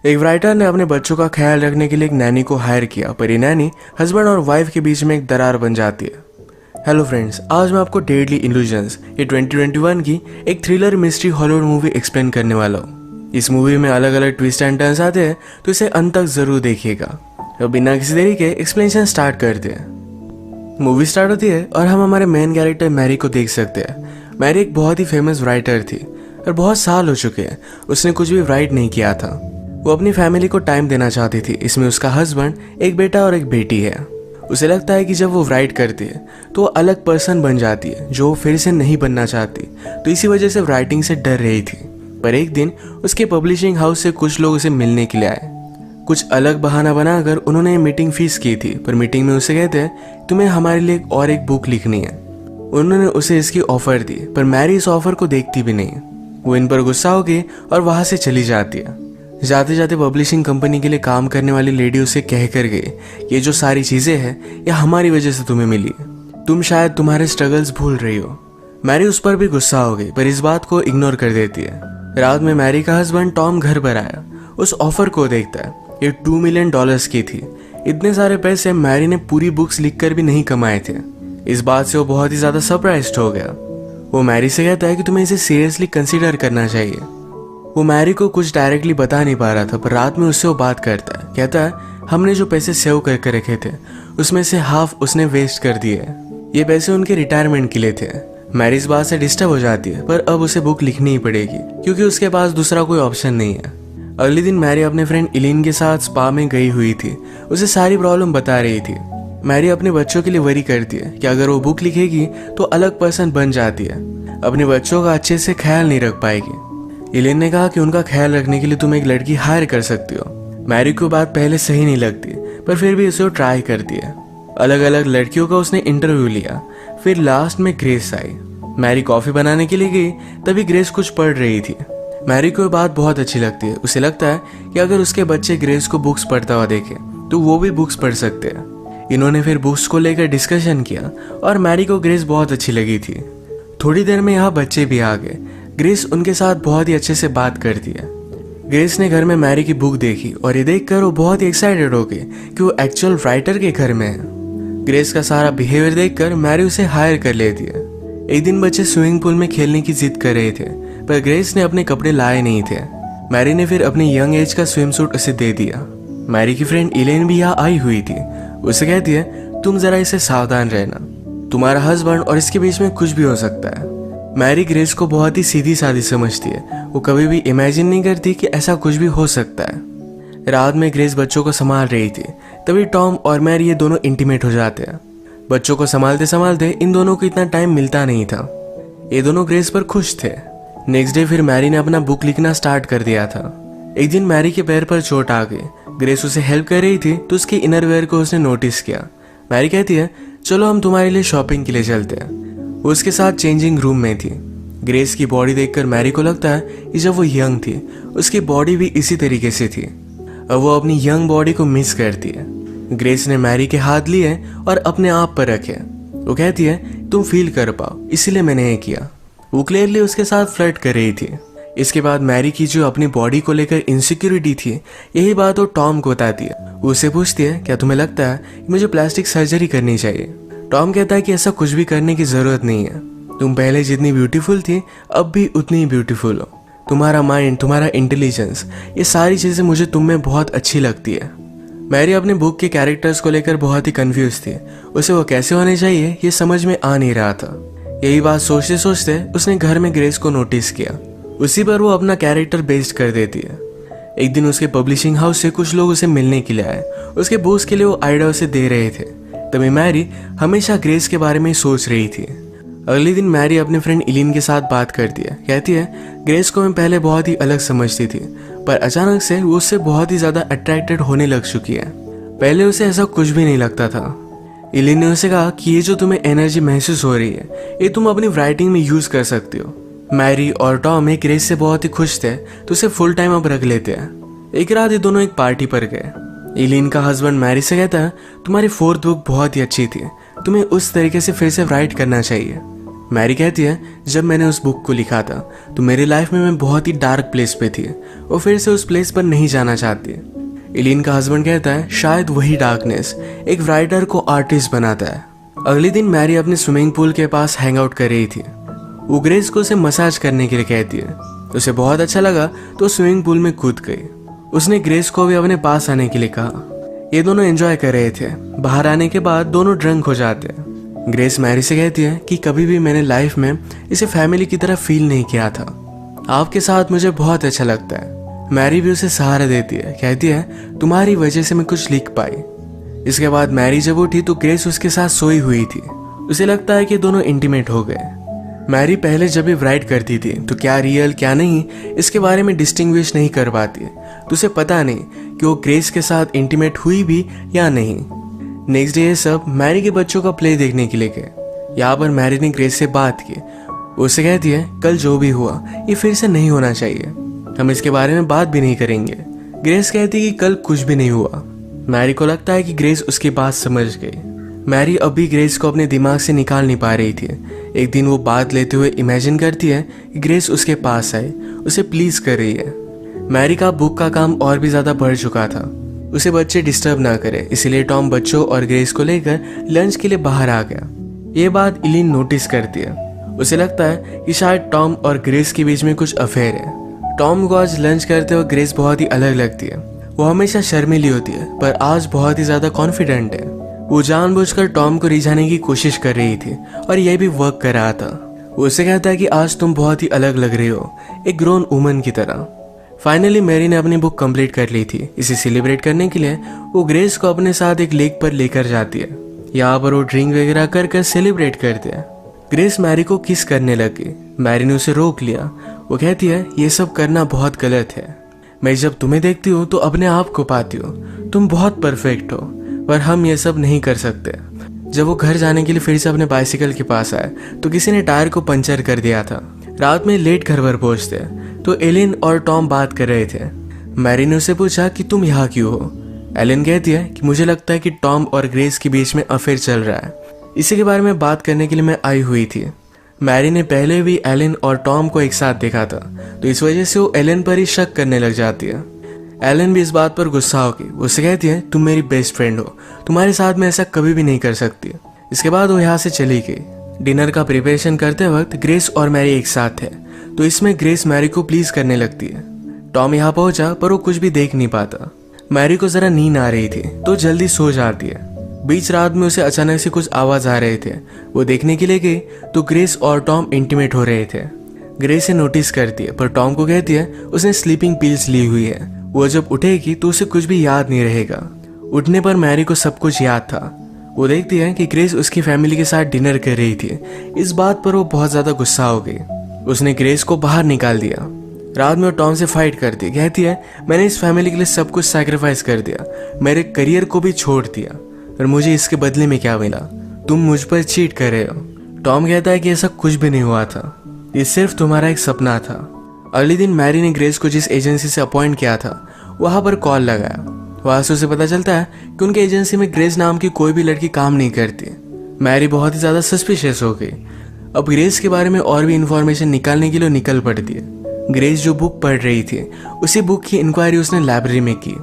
एक राइटर ने अपने बच्चों का ख्याल रखने के लिए एक नैनी को हायर किया, पर ये नैनी हस्बैंड और वाइफ के बीच में एक दरार बन जाती है। हेलो फ्रेंड्स, आज मैं आपको डेडली इल्यूजन्स ये 2021 की एक thriller mystery Hollywood movie explain करने वाला हूँ। इस मूवी में अलग अलग ट्विस्ट एंड टर्न्स आते हैं, तो इसे अंत तक जरूर देखिएगा। तो बिना किसी देरी के एक्सप्लेनेशन स्टार्ट करते हैं। मूवी स्टार्ट होती है और हम हमारे मेन कैरेक्टर मैरी को देख सकते हैं। मैरी एक बहुत ही फेमस राइटर थी और बहुत साल हो चुके हैं उसने कुछ भी राइट नहीं किया था। वो अपनी फैमिली को टाइम देना चाहती थी। इसमें उसका हस्बैंड, एक बेटा और एक बेटी है। उसे लगता है कि जब वो राइट करती है तो वो अलग पर्सन बन जाती है जो वो फिर से नहीं बनना चाहती, तो इसी वजह से राइटिंग से डर रही थी। पर एक दिन उसके पब्लिशिंग हाउस से कुछ लोग उसे मिलने के लिए आए। कुछ अलग बहाना बनाकर उन्होंने मीटिंग फीस की थी, पर मीटिंग में उसे कहते हैं तुम्हें हमारे लिए और एक बुक लिखनी है। उन्होंने उसे इसकी ऑफर दी, पर मैरी इस ऑफर को देखती भी नहीं। वो इन पर गुस्सा हो गई और वहां से चली जाती है। जाते जाते पब्लिशिंग कंपनी के लिए काम करने वाली लेडी उसे कह कर गई, ये जो सारी चीजें हैं ये हमारी वजह से तुम्हें मिली, तुम शायद तुम्हारे स्ट्रगल्स भूल रही हो। मैरी उस पर भी गुस्सा हो गई, पर इस बात को इग्नोर कर देती है। रात में मैरी का हस्बैंड टॉम घर पर आया। उस ऑफर को देखता है। ये $2 मिलियन की थी। इतने सारे पैसे मैरी ने पूरी बुक्स लिखकर भी नहीं कमाए थे। इस बात से वो बहुत ही ज्यादा सरप्राइज्ड हो गया। वो मैरी से कहता है कि तुम्हें इसे सीरियसली कंसीडर करना चाहिए। वो मैरी को कुछ डायरेक्टली बता नहीं पा रहा था, पर रात में उससे वो बात करता है। कहता है हमने जो पैसे सेव करके रखे थे उसमें से हाफ उसने वेस्ट कर दिए। ये पैसे उनके रिटायरमेंट के लिए थे। मैरी इस बात से डिस्टर्ब हो जाती है, पर अब उसे बुक लिखनी ही पड़ेगी क्योंकि उसके पास दूसरा कोई ऑप्शन नहीं है। अगले दिन मैरी अपने फ्रेंड इलीन के साथ स्पा में गई हुई थी। उसे सारी प्रॉब्लम बता रही थी। मैरी अपने बच्चों के लिए वरी करती है कि अगर वो बुक लिखेगी तो अलग पर्सन बन जाती है, अपने बच्चों का अच्छे से ख्याल नहीं रख पाएगी। इलेन ने कहा कि उनका ख्याल रखने के लिए तुम एक लड़की हायर कर सकती हो। मैरी को बात पहले सही नहीं लगती, पर फिर भी उसे वो ट्राई करती है। अलग अलग लड़कियों का उसने इंटरव्यू लिया। फिर लास्ट में ग्रेस आई। मैरी कॉफी बनाने के लिए गई, तभी ग्रेस कुछ पढ़ रही थी। मैरी को बात बहुत अच्छी लगती है। उसे लगता है कि अगर उसके बच्चे ग्रेस को बुक्स पढ़ता हुआ देखे तो वो भी बुक्स पढ़ सकते हैं। इन्होंने फिर बुक्स को लेकर डिस्कशन किया और मैरी को ग्रेस बहुत अच्छी लगी थी। थोड़ी देर में यहाँ बच्चे भी आ गए। ग्रेस उनके साथ बहुत ही अच्छे से बात करती है। ग्रेस ने घर में मैरी की बुक देखी और ये देखकर वो बहुत ही एक्साइटेड हो गई कि वो एक्चुअल राइटर के घर में है। ग्रेस का सारा बिहेवियर देखकर मैरी उसे हायर कर लेती है। एक दिन बच्चे स्विमिंग पूल में खेलने की जिद कर रहे थे, पर ग्रेस ने अपने कपड़े लाए नहीं थे। मैरी ने फिर अपनी यंग एज का स्विम सूट उसे दे दिया। मैरी की फ्रेंड इलेन भी यहाँ आई हुई थी। उसे कहती है तुम जरा इसे सावधान रहना, तुम्हारा हस्बैंड और इसके बीच में कुछ भी हो सकता है। मैरी ग्रेस को बहुत ही सीधी सादी समझती है। वो कभी भी इमेजिन नहीं करती कि ऐसा कुछ भी हो सकता है। रात में ग्रेस बच्चों को संभाल रही थी, तभी टॉम और मैरी ये दोनों इंटीमेट हो जाते हैं। बच्चों को संभालते संभालते इन दोनों को इतना टाइम मिलता नहीं था। ये दोनों ग्रेस पर खुश थे। नेक्स्ट डे फिर मैरी ने अपना बुक लिखना स्टार्ट कर दिया था। एक दिन मैरी के पैर पर चोट आ गई। ग्रेस उसे हेल्प कर रही थी तो उसके इनरवेयर को उसने नोटिस किया। मैरी कहती है चलो हम तुम्हारे लिए शॉपिंग के लिए चलते हैं। वो उसके साथ चेंजिंग रूम में थी। ग्रेस की बॉडी देखकर मैरी को लगता है कि जब वो यंग थी उसकी बॉडी भी इसी तरीके से थी। अब वो अपनी यंग बॉडी को मिस करती है। ग्रेस ने मैरी के हाथ लिए और अपने आप पर रखे। वो कहती है तुम फील कर पाओ इसलिए मैंने ये किया। वो क्लियरली उसके साथ फ्लर्ट कर रही थी। इसके बाद मैरी की जो अपनी बॉडी को लेकर इनसिक्योरिटी थी, यही बात वो टॉम को बताती है। वो उससे पूछती है क्या तुम्हें लगता है कि मुझे प्लास्टिक सर्जरी करनी चाहिए। टॉम कहता है कि ऐसा कुछ भी करने की जरूरत नहीं है। तुम पहले जितनी ब्यूटीफुल थी अब भी उतनी ही ब्यूटीफुल हो। तुम्हारा माइंड, तुम्हारा इंटेलिजेंस, ये सारी चीजें मुझे तुम में बहुत अच्छी लगती है। मैरी अपने बुक के कैरेक्टर्स को लेकर बहुत ही कंफ्यूज थी। उसे वो कैसे होने चाहिए ये समझ में आ नहीं रहा था। यही बात सोचते सोचते उसने घर में ग्रेस को नोटिस किया। उसी पर वो अपना कैरेक्टर बेस्ड कर देती है। एक दिन उसके पब्लिशिंग हाउस से कुछ लोग उसे मिलने के लिए आए। उसके बुक्स के लिए वो आइडिया उसे दे रहे थे। तभी मैरी हमेशा ग्रेस के बारे में सोच रही थी। अगले दिन मैरी अपने फ्रेंड इलीन के साथ बात करती है। कहती है ग्रेस को मैं पहले बहुत ही अलग समझती थी, पर अचानक से वो उससे बहुत ही ज्यादा अट्रैक्टेड होने लग चुकी है। पहले उसे ऐसा कुछ भी नहीं लगता था। इलीन ने उसे कहा कि ये जो तुम्हें एनर्जी महसूस हो रही है ये तुम अपनी राइटिंग में यूज कर सकती हो। मैरी और टॉम एक ग्रेस से बहुत ही खुश थे तो उसे फुल टाइम अब रख लेते हैं। एक रात ये दोनों एक पार्टी पर गए। इलीन का हस्बैंड मैरी से कहता है तुम्हारी 4th बुक बहुत ही अच्छी थी, तुम्हें उस तरीके से फिर से राइट करना चाहिए। मैरी कहती है, जब मैंने उस बुक को लिखा था तो मेरी लाइफ में मैं बहुत ही डार्क प्लेस पे थी और फिर से उस प्लेस पर नहीं जाना चाहती। एलिन का हस्बैंड कहता है, शायद वही डार्कनेस एक राइटर को आर्टिस्ट बनाता है। अगले दिन मैरी अपने स्विमिंग पूल के पास हैंग आउट कर रही थी। वो ग्रेस को उसे मसाज करने के लिए कहती है। उसे बहुत अच्छा लगा तो स्विमिंग पूल में कूद गई। उसने ग्रेस को भी अपने पास आने के लिए कहा। ये दोनों एंजॉय कर रहे थे। बाहर आने के बाद दोनों ड्रंक हो जाते हैं। ग्रेस मैरी से कहती है कि कभी भी मैंने लाइफ में इसे फैमिली की तरह फील नहीं किया था। आपके साथ मुझे बहुत अच्छा लगता है। मैरी भी उसे सहारा देती है, कहती है तुम्हारी वजह से मैं कुछ लिख पाई। इसके बाद मैरी जब उठी तो ग्रेस उसके साथ सोई हुई थी। उसे लगता है कि दोनों इंटीमेट हो गए। मैरी पहले जब भी राइट करती थी तो क्या रियल क्या नहीं इसके बारे में डिस्टिंग्विश नहीं कर पाती, तो उसे पता नहीं कि वो ग्रेस के साथ इंटीमेट हुई भी या नहीं। नेक्स्ट डे ये सब मैरी के बच्चों का प्ले देखने के लिए गए। यहाँ पर मैरी ने ग्रेस से बात की। उसे कहती है, कल जो भी हुआ ये फिर से नहीं होना चाहिए, हम इसके बारे में बात भी नहीं करेंगे। ग्रेस कहती है कि कल कुछ भी नहीं हुआ। मैरी को लगता है कि ग्रेस उसकी बात समझ गई। मैरी अब भी ग्रेस को अपने दिमाग से निकाल नहीं पा रही थी। एक दिन वो बात लेते हुए इमेजिन करती है कि ग्रेस उसके पास आए, उसे प्लीज कर रही है। मैरी का बुक का काम और भी ज्यादा बढ़ चुका था। उसे बच्चे डिस्टर्ब ना करे, इसलिए टॉम बच्चों और ग्रेस को लेकर लंच के लिए बाहर आ गया। ये बात एलिन नोटिस करती है। उसे लगता है कि शायद टॉम और ग्रेस के बीच में कुछ अफेयर है। टॉम को आज लंच करते हुए ग्रेस बहुत ही अलग लगती है। वो हमेशा शर्मीली होती है पर आज बहुत ही ज्यादा कॉन्फिडेंट है। वो जानबूझकर टॉम को रिझाने की कोशिश कर रही थी और यह भी वर्क कर रहा था। वो उसे कहता है कि आज तुम बहुत ही अलग लग रही हो, एक ग्रोन वुमन की तरह। फाइनली मैरी ने अपनी बुक कंप्लीट कर ली थी। इसे सेलिब्रेट करने के लिए वो ग्रेस को अपने साथ एक लेक पर लेकर जाती है। यहाँ पर वो ड्रिंक वगैरह कर सेलिब्रेट करते हैं। ग्रेस मैरी को किस करने लगी। मैरी ने उसे रोक लिया। वो कहती है, ये सब करना बहुत गलत है। मैं जब तुम्हें देखती हूँ तो अपने आप को पाती हूँ। तुम बहुत परफेक्ट हो, पर हम ये सब नहीं कर सकते। जब वो घर जाने के लिए फिर से अपने बाइसिकल के पास आए तो किसी ने टायर को पंचर कर दिया था। रात में लेट घर पर पहुंचते तो एलिन और टॉम बात कर रहे थे। मैरी ने उसे पूछा कि तुम यहाँ क्यों हो। एलिन कहती है कि मुझे लगता है कि टॉम और ग्रेस के बीच में अफेयर चल रहा है, इसी के बारे में बात करने के लिए मैं आई हुई थी। मैरी ने पहले भी एलिन और टॉम को एक साथ देखा था, तो इस वजह से वो एलिन पर ही शक करने लग जाती है। एलिन भी इस बात पर गुस्सा होगी। उससे कहती है, तुम मेरी बेस्ट फ्रेंड हो, तुम्हारे साथ मैं ऐसा कभी भी नहीं कर सकती। इसके बाद वो यहाँ से चली गई। डिनर का प्रिपरेशन करते वक्त ग्रेस और मैरी एक साथ थे, तो इसमें ग्रेस मैरी को प्लीज करने लगती है। टॉम यहाँ पहुंचा पर वो कुछ भी देख नहीं पाता। मैरी को जरा नींद आ रही थी तो जल्दी सो जाती है। बीच रात में उसे अचानक से कुछ आवाज आ रहे थे। वो देखने के लिए गई तो ग्रेस और टॉम इंटीमेट हो रहे थे। ग्रेस से नोटिस करती है पर टॉम को कहती है उसने स्लीपिंग पिल्स ली हुई है, वो जब उठेगी तो उसे कुछ भी याद नहीं रहेगा। उठने पर मैरी को सब कुछ याद था। वो देखती है कि ग्रेस उसकी फैमिली के साथ डिनर कर रही थी। इस बात पर वो बहुत ज्यादा गुस्सा हो गई। उसने ग्रेस को बाहर निकाल दिया। रात में वो टॉम से फाइट करती, कहती है मैंने इस फैमिली के लिए सब कुछ सैक्रिफाइस कर दिया, मेरे करियर को भी छोड़ दिया, और मुझे इसके बदले में क्या मिला? तुम मुझ पर चीट कर रहे हो। टॉम कहता है कि ऐसा कुछ भी नहीं हुआ था, ये सिर्फ तुम्हारा एक सपना था। अगले दिन मैरी ने ग्रेस को जिस एजेंसी से अपॉइंट किया था वहां पर कॉल लगाया। वहां से उसे पता चलता है कि उनके एजेंसी में ग्रेस नाम की कोई भी लड़की काम नहीं करती। मैरी बहुत ही ज्यादा सस्पिशियस हो गई। अब ग्रेस के बारे में और भी इंफॉर्मेशन निकालने के लिए निकल पड़ती है। ग्रेस जो बुक पढ़ रही थी उसी बुक की इंक्वायरी उसने लाइब्रेरी में की।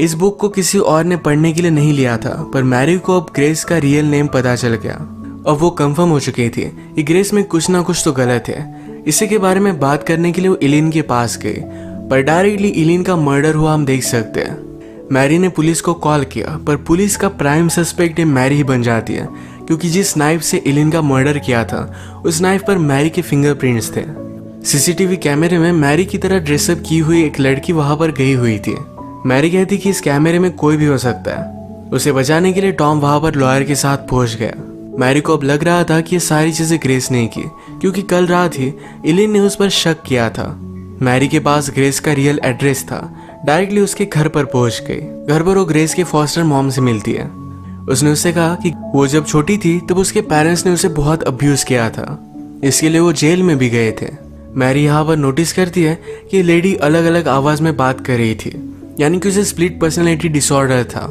इस बुक को किसी और ने पढ़ने के लिए नहीं लिया था, पर मैरी को अब ग्रेस का रियल नेम पता चल गया। अब वो कंफर्म हो चुकी थी कि ग्रेस में कुछ ना कुछ तो गलत है। इसी के बारे में बात करने के लिए वो एलिन के पास गई, पर डायरेक्टली एलिन का मर्डर हुआ हम देख सकते हैं। मैरी ने पुलिस को कॉल किया, पर पुलिस का प्राइम सस्पेक्ट मैरी ही बन जाती है, क्योंकि जिस नाइफ से एलिन का मर्डर किया था उस नाइफ पर मैरी के फिंगरप्रिंट्स थे। सीसीटीवी कैमरे में मैरी की तरह ड्रेसअप की हुई एक लड़की वहां पर गई हुई थी। मैरी कहती कि इस कैमरे में कोई भी हो सकता है। उसे बचाने के लिए टॉम वहां पर लॉयर के साथ पहुंच गया। मैरी को अब लग रहा था कि ये सारी चीजें ग्रेस ने की, क्योंकि कल रात ही एलिन ने उस पर शक किया था। मैरी के पास ग्रेस का रियल एड्रेस था। डायरेक्टली उसके घर पर पहुंच गई। घर पर वो ग्रेस के फॉस्टर मॉम से मिलती है। उसने उससे कहा कि वो जब छोटी थी तब उसके पेरेंट्स ने उसे बहुत अब्यूज किया था, इसके लिए वो जेल में भी गए थे। मैरी यहाँ पर नोटिस करती है कि लेडी अलग अलग आवाज में बात कर रही थी, यानी कि उसे स्प्लिट पर्सनैलिटी डिसऑर्डर था।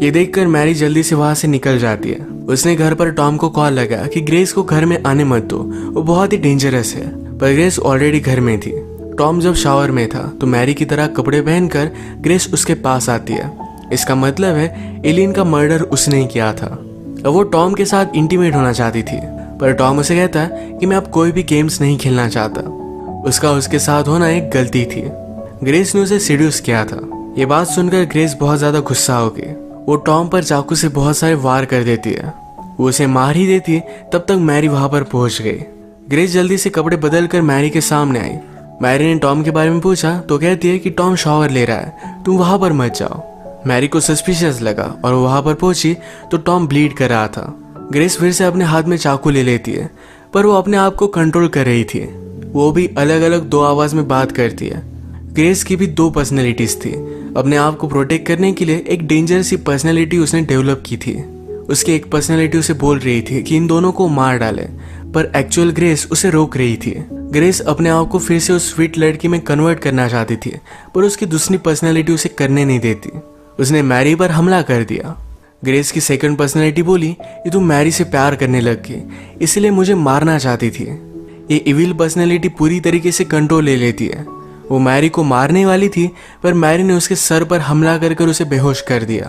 ये देखकर मैरी जल्दी से वहां से निकल जाती है। उसने घर पर टॉम को कॉल लगाया कि ग्रेस को घर में आने मत दो, वो बहुत ही डेंजरस है। पर ग्रेस ऑलरेडी घर में थी। टॉम जब शावर में था तो मैरी की तरह कपड़े पहनकर ग्रेस उसके पास आती है। इसका मतलब है एलिन का मर्डर उसने ही किया था। अब वो टॉम के साथ इंटीमेट होना चाहती थी, पर टॉम उसे कहता है कि मैं अब कोई भी गेम्स नहीं खेलना चाहता। उसका उसके साथ होना एक गलती थी। ग्रेस ने उसे सीड्यूस किया था। ये बात सुनकर ग्रेस बहुत ज्यादा गुस्सा हो गई। वो टॉम पर चाकू से बहुत सारे वार कर देती है। वो उसे मार ही देती है, तब तक मैरी वहां पर पहुंच गई। ग्रेस जल्दी से कपड़े बदल कर मैरी के सामने आई। मैरी ने टॉम के बारे में पूछा तो कहती है कि टॉम शावर ले रहा है, तुम वहां पर मत जाओ। मैरी को सस्पिशियस लगा और वो वहां पर पहुंची तो टॉम ब्लीड कर रहा था। ग्रेस फिर से अपने हाथ में चाकू ले लेती है, पर वो अपने आप को कंट्रोल कर रही थी। वो भी अलग अलग दो आवाज में बात करती है। ग्रेस की भी दो पर्सनैलिटीज थी। अपने आप को प्रोटेक्ट करने के लिए एक डेंजरस सी पर्सनैलिटी उसने डेवलप की थी। उसकी एक पर्सनैलिटी उसे बोल रही थी कि इन दोनों को मार डाले, पर एक्चुअल ग्रेस उसे रोक रही थी। ग्रेस अपने आप को फिर से उस स्वीट लड़की में कन्वर्ट करना चाहती थी, पर उसकी दूसरी पर्सनैलिटी उसे करने नहीं देती। उसने मैरी पर हमला कर दिया। ग्रेस की सेकंड पर्सनैलिटी बोली कि तुम मैरी से प्यार करने लग गई, इसलिए मुझे मारना चाहती थी। ये इविल पर्सनैलिटी पूरी तरीके से कंट्रोल ले लेती है। वो मैरी को मारने वाली थी, पर मैरी ने उसके सर पर हमला कर उसे बेहोश कर दिया।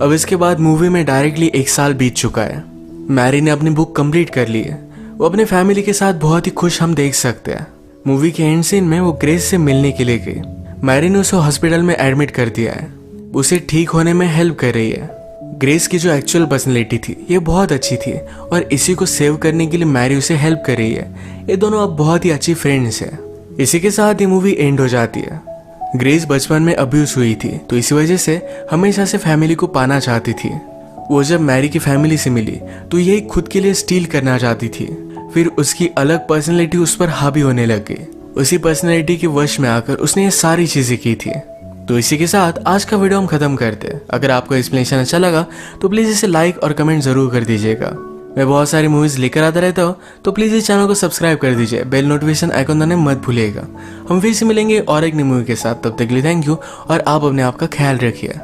अब इसके बाद मूवी में डायरेक्टली 1 साल बीत चुका है। मैरी ने अपनी बुक कंप्लीट कर ली है। वो अपने फैमिली के साथ बहुत ही खुश हम देख सकते हैं। मूवी के एंड सीन में वो ग्रेस से मिलने के लिए गई। मैरी ने उसे हॉस्पिटल में एडमिट कर दिया है। उसे ठीक होने में हेल्प कर रही है। ग्रेस की जो एक्चुअल पर्सनैलिटी थी ये बहुत अच्छी थी और इसी को सेव करने के लिए मैरी उसे हेल्प कर रही है। ये दोनों अब बहुत ही अच्छी फ्रेंड्स है। इसी के साथ ये मूवी एंड हो जाती है। ग्रेस बचपन में अब्यूज हुई थी, तो इसी वजह से हमेशा से फैमिली को पाना चाहती थी। वो जब मैरी की फैमिली से मिली तो यही खुद के लिए स्टील करना चाहती थी। फिर उसकी अलग पर्सनैलिटी उस पर हावी होने लग गई। उसी पर्सनैलिटी के वश में आकर उसने ये सारी चीजें की थी। तो इसी के साथ आज का वीडियो हम खत्म करते हैं। अगर आपको एक्सप्लेनेशन अच्छा लगा तो प्लीज इसे लाइक और कमेंट जरूर कर दीजिएगा। मैं बहुत सारी मूवीज लेकर आता रहता हूँ, तो प्लीज इस चैनल को सब्सक्राइब कर दीजिए। बेल नोटिफिकेशन आइकन दबाना मत भूलिएगा। हम फिर से मिलेंगे और एक नई मूवी के साथ। तब तक के लिए थैंक यू और आप अपने आप का ख्याल रखिए।